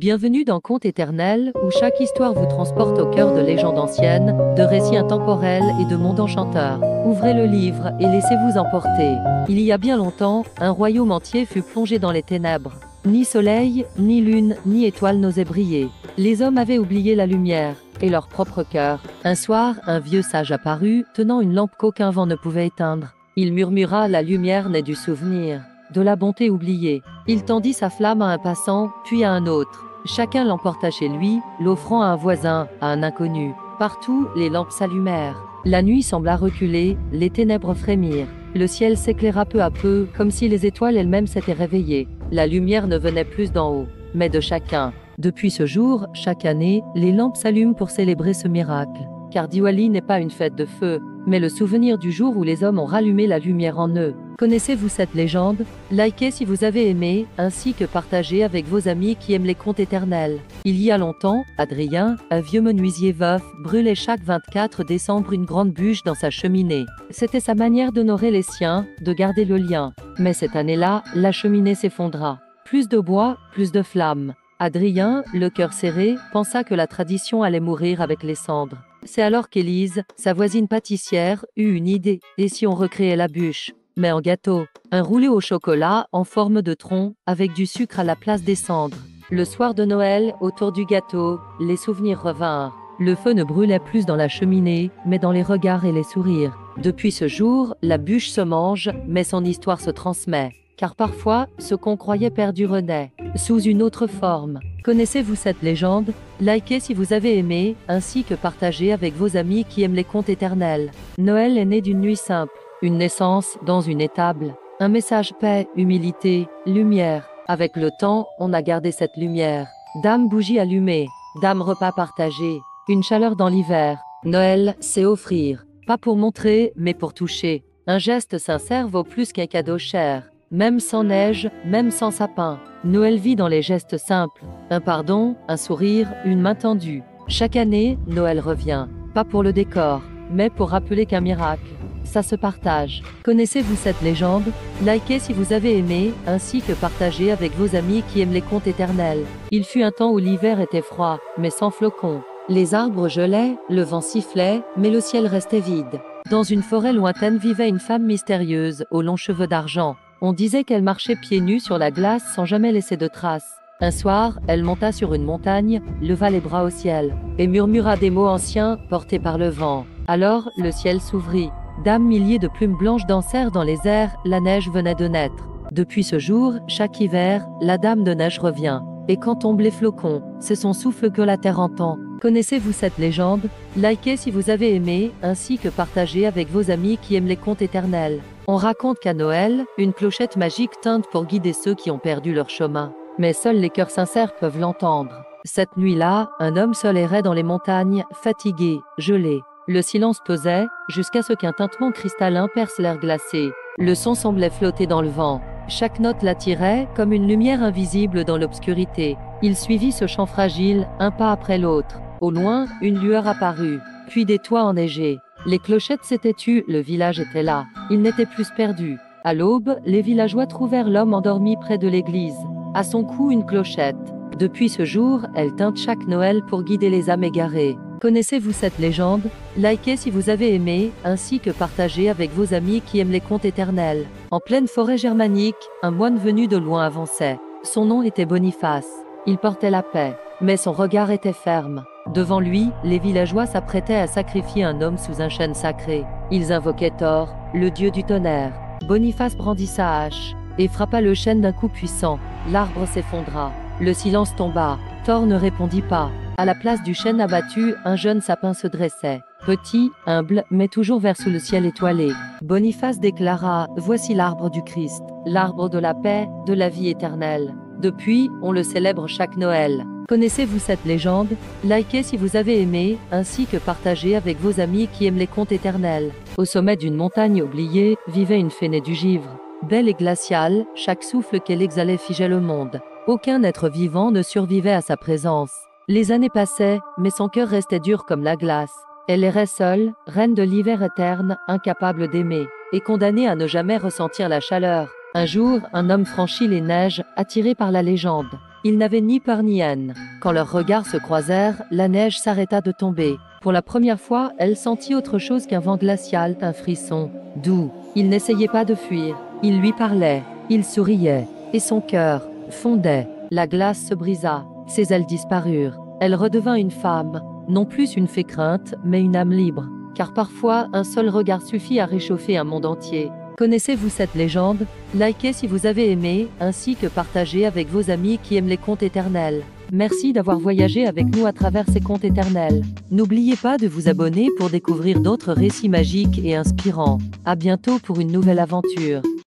Bienvenue dans Contes éternels, où chaque histoire vous transporte au cœur de légendes anciennes, de récits intemporels et de mondes enchanteurs. Ouvrez le livre et laissez-vous emporter. Il y a bien longtemps, un royaume entier fut plongé dans les ténèbres. Ni soleil, ni lune, ni étoile n'osaient briller. Les hommes avaient oublié la lumière et leur propre cœur. Un soir, un vieux sage apparut, tenant une lampe qu'aucun vent ne pouvait éteindre. Il murmura: la lumière naît du souvenir, de la bonté oubliée. Il tendit sa flamme à un passant, puis à un autre. Chacun l'emporta chez lui, l'offrant à un voisin, à un inconnu. Partout, les lampes s'allumèrent. La nuit sembla reculer, les ténèbres frémirent. Le ciel s'éclaira peu à peu, comme si les étoiles elles-mêmes s'étaient réveillées. La lumière ne venait plus d'en haut, mais de chacun. Depuis ce jour, chaque année, les lampes s'allument pour célébrer ce miracle. Car Diwali n'est pas une fête de feu, mais le souvenir du jour où les hommes ont rallumé la lumière en eux. Connaissez-vous cette légende? Likez si vous avez aimé, ainsi que partagez avec vos amis qui aiment les contes éternels. Il y a longtemps, Adrien, un vieux menuisier veuf, brûlait chaque 24 décembre une grande bûche dans sa cheminée. C'était sa manière d'honorer les siens, de garder le lien. Mais cette année-là, la cheminée s'effondra. Plus de bois, plus de flammes. Adrien, le cœur serré, pensa que la tradition allait mourir avec les cendres. C'est alors qu'Élise, sa voisine pâtissière, eut une idée. Et si on recréait la bûche, mais en gâteau? Un roulé au chocolat en forme de tronc, avec du sucre à la place des cendres. Le soir de Noël, autour du gâteau, les souvenirs revinrent. Le feu ne brûlait plus dans la cheminée, mais dans les regards et les sourires. Depuis ce jour, la bûche se mange, mais son histoire se transmet. Car parfois, ce qu'on croyait perdu renaît, sous une autre forme. Connaissez-vous cette légende? Likez si vous avez aimé, ainsi que partagez avec vos amis qui aiment les contes éternels. Noël est né d'une nuit simple, une naissance dans une étable. Un message paix, humilité, lumière. Avec le temps, on a gardé cette lumière. Dame bougie allumée, dame repas partagé, une chaleur dans l'hiver. Noël, c'est offrir, pas pour montrer, mais pour toucher. Un geste sincère vaut plus qu'un cadeau cher. Même sans neige, même sans sapin, Noël vit dans les gestes simples. Un pardon, un sourire, une main tendue. Chaque année, Noël revient. Pas pour le décor, mais pour rappeler qu'un miracle, ça se partage. Connaissez-vous cette légende? Likez si vous avez aimé, ainsi que partagez avec vos amis qui aiment les contes éternels. Il fut un temps où l'hiver était froid, mais sans flocons. Les arbres gelaient, le vent sifflait, mais le ciel restait vide. Dans une forêt lointaine vivait une femme mystérieuse, aux longs cheveux d'argent. On disait qu'elle marchait pieds nus sur la glace sans jamais laisser de traces. Un soir, elle monta sur une montagne, leva les bras au ciel, et murmura des mots anciens, portés par le vent. Alors, le ciel s'ouvrit. D'un millier de plumes blanches dansèrent dans les airs, la neige venait de naître. Depuis ce jour, chaque hiver, la dame de neige revient. Et quand tombent les flocons, c'est son souffle que la terre entend. Connaissez-vous cette légende? Likez si vous avez aimé, ainsi que partagez avec vos amis qui aiment les contes éternels. On raconte qu'à Noël, une clochette magique tinte pour guider ceux qui ont perdu leur chemin. Mais seuls les cœurs sincères peuvent l'entendre. Cette nuit-là, un homme seul errait dans les montagnes, fatigué, gelé. Le silence pesait, jusqu'à ce qu'un tintement cristallin perce l'air glacé. Le son semblait flotter dans le vent. Chaque note l'attirait, comme une lumière invisible dans l'obscurité. Il suivit ce chant fragile, un pas après l'autre. Au loin, une lueur apparut, puis des toits enneigés. Les clochettes s'étaient tues, le village était là. Il n'était plus perdu. À l'aube, les villageois trouvèrent l'homme endormi près de l'église. À son cou, une clochette. Depuis ce jour, elle tinte chaque Noël pour guider les âmes égarées. Connaissez-vous cette légende? Likez si vous avez aimé, ainsi que partagez avec vos amis qui aiment les contes éternels. En pleine forêt germanique, un moine venu de loin avançait. Son nom était Boniface. Il portait la paix, mais son regard était ferme. Devant lui, les villageois s'apprêtaient à sacrifier un homme sous un chêne sacré. Ils invoquaient Thor, le dieu du tonnerre. Boniface brandit sa hache et frappa le chêne d'un coup puissant. L'arbre s'effondra. Le silence tomba. Thor ne répondit pas. À la place du chêne abattu, un jeune sapin se dressait. Petit, humble, mais toujours vert sous le ciel étoilé. Boniface déclara: voici l'arbre du Christ, l'arbre de la paix, de la vie éternelle. Depuis, on le célèbre chaque Noël. Connaissez-vous cette légende? Likez si vous avez aimé, ainsi que partagez avec vos amis qui aiment les contes éternels. Au sommet d'une montagne oubliée, vivait une fée née du givre. Belle et glaciale, chaque souffle qu'elle exhalait figeait le monde. Aucun être vivant ne survivait à sa présence. Les années passaient, mais son cœur restait dur comme la glace. Elle errait seule, reine de l'hiver éterne, incapable d'aimer, et condamnée à ne jamais ressentir la chaleur. Un jour, un homme franchit les neiges, attiré par la légende. Ils n'avaient ni peur ni haine. Quand leurs regards se croisèrent, la neige s'arrêta de tomber. Pour la première fois, elle sentit autre chose qu'un vent glacial, un frisson doux. Il n'essayait pas de fuir. Il lui parlait. Il souriait. Et son cœur fondait. La glace se brisa. Ses ailes disparurent. Elle redevint une femme. Non plus une fée crainte, mais une âme libre. Car parfois, un seul regard suffit à réchauffer un monde entier. Connaissez-vous cette légende? Likez si vous avez aimé, ainsi que partagez avec vos amis qui aiment les contes éternels. Merci d'avoir voyagé avec nous à travers ces contes éternels. N'oubliez pas de vous abonner pour découvrir d'autres récits magiques et inspirants. À bientôt pour une nouvelle aventure.